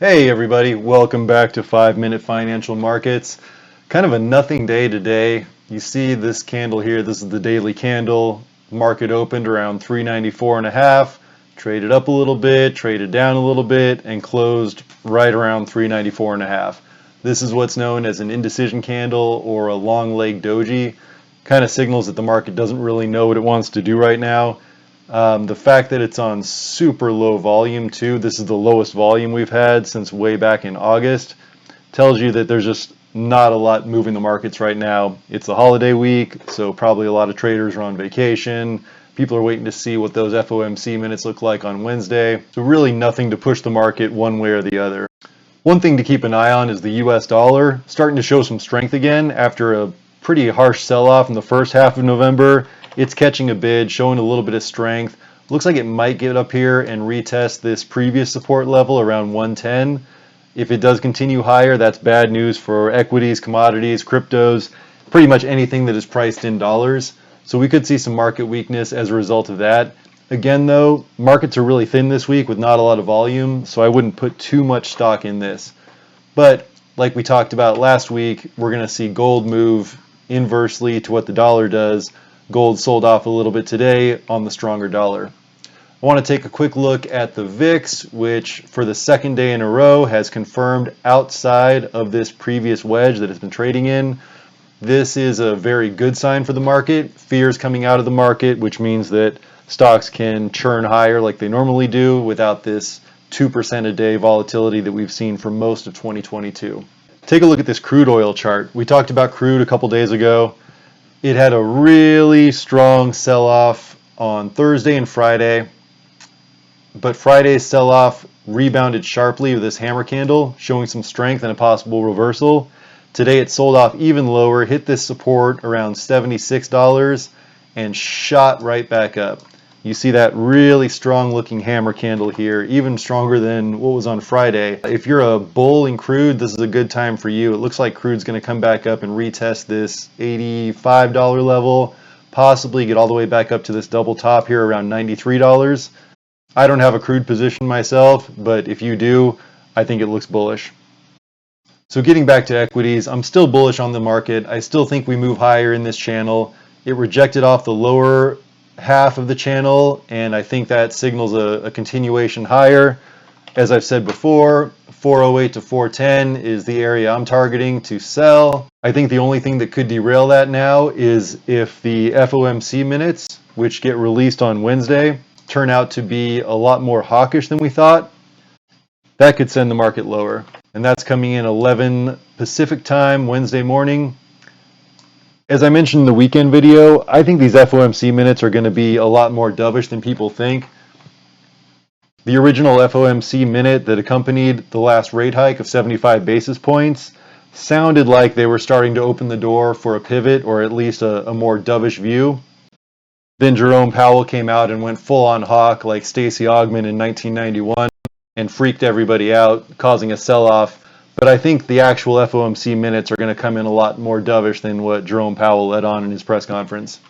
Hey everybody, welcome back to 5 Minute Financial Markets. Kind of a nothing day today. You see this candle here, this is the daily candle. Market opened around 394.5, traded up a little bit, traded down a little bit, and closed right around 394.5. This is what's known as an indecision candle or a long leg doji. Kind of signals that the market doesn't really know what it wants to do right now. The fact that it's on super low volume too, this is the lowest volume we've had since way back in August, tells you that there's just not a lot moving the markets right now. It's a holiday week, so probably a lot of traders are on vacation. People are waiting to see what those FOMC minutes look like on Wednesday. So really nothing to push the market one way or the other. One thing to keep an eye on is the US dollar starting to show some strength again after a pretty harsh sell-off in the first half of November. It's catching a bid, showing a little bit of strength. Looks like it might get up here and retest this previous support level around 110. If it does continue higher, that's bad news for equities, commodities, cryptos, pretty much anything that is priced in dollars. So we could see some market weakness as a result of that. Again, though, markets are really thin this week with not a lot of volume, so I wouldn't put too much stock in this. But like we talked about last week, we're going to see gold move inversely to what the dollar does. Gold sold off a little bit today on the stronger dollar. I want to take a quick look at the VIX, which for the second day in a row has confirmed outside of this previous wedge that it's been trading in. This is a very good sign for the market. Fears coming out of the market, which means that stocks can churn higher like they normally do without this 2% a day volatility that we've seen for most of 2022. Take a look at this crude oil chart. We talked about crude a couple days ago. It had a really strong sell-off on Thursday and Friday, but Friday's sell-off rebounded sharply with this hammer candle, showing some strength and a possible reversal. Today it sold off even lower, hit this support around $76 and shot right back up. You see that really strong looking hammer candle here, even stronger than what was on Friday. If you're a bull in crude, this is a good time for you. It looks like crude's going to come back up and retest this $85 level, possibly get all the way back up to this double top here around $93. I don't have a crude position myself, but if you do, I think it looks bullish. So getting back to equities, I'm still bullish on the market. I still think we move higher in this channel. It rejected off the lower half of the channel, and I think that signals a continuation higher. As I've said before, 408 to 410 is the area I'm targeting to sell. I think the only thing that could derail that now is if the FOMC minutes, which get released on Wednesday, turn out to be a lot more hawkish than we thought. That could send the market lower. And that's coming in 11 Pacific time Wednesday morning. As I mentioned in the weekend video, I think these FOMC minutes are going to be a lot more dovish than people think. The original FOMC minute that accompanied the last rate hike of 75 basis points sounded like they were starting to open the door for a pivot or at least a more dovish view. Then Jerome Powell came out and went full on hawk like Stacey Augmon in 1991 and freaked everybody out, causing a sell-off. But I think the actual FOMC minutes are going to come in a lot more dovish than what Jerome Powell led on in his press conference.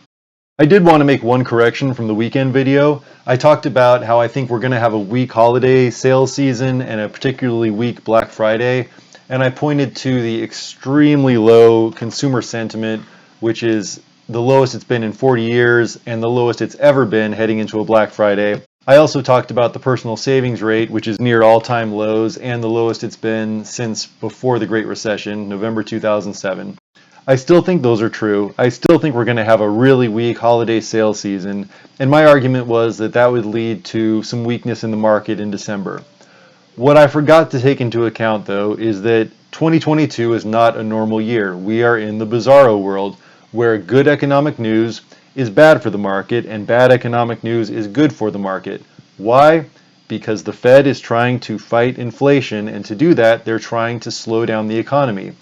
I did want to make one correction from the weekend video. I talked about how I think we're going to have a weak holiday sales season and a particularly weak Black Friday. And I pointed to the extremely low consumer sentiment, which is the lowest it's been in 40 years and the lowest it's ever been heading into a Black Friday. I also talked about the personal savings rate, which is near all-time lows and the lowest it's been since before the Great Recession, November 2007. I still think those are true. I still think we're going to have a really weak holiday sales season, and my argument was that that would lead to some weakness in the market in December. What I forgot to take into account, though, is that 2022 is not a normal year. We are in the bizarro world, where good economic news is bad for the market and bad economic news is good for the market. Why? Because the Fed is trying to fight inflation, and to do that, they're trying to slow down the economy.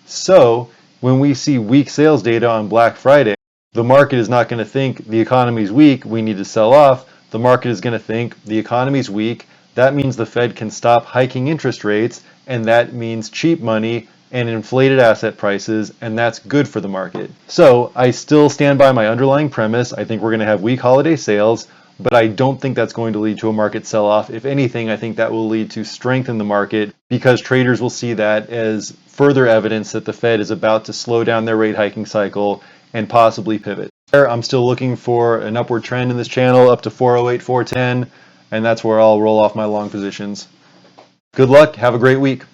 So, when we see weak sales data on Black Friday, the market is not going to think the economy's weak, we need to sell off. The market is going to think the economy's weak, that means the Fed can stop hiking interest rates, and that means cheap money and inflated asset prices, and that's good for the market. So I still stand by my underlying premise. I think we're going to have weak holiday sales. but I don't think that's going to lead to a market sell-off. If anything, I think that will lead to strength in the market because traders will see that as further evidence that the Fed is about to slow down their rate hiking cycle and possibly pivot. I'm still looking for an upward trend in this channel up to 408, 410, and that's where I'll roll off my long positions. Good luck. Have a great week.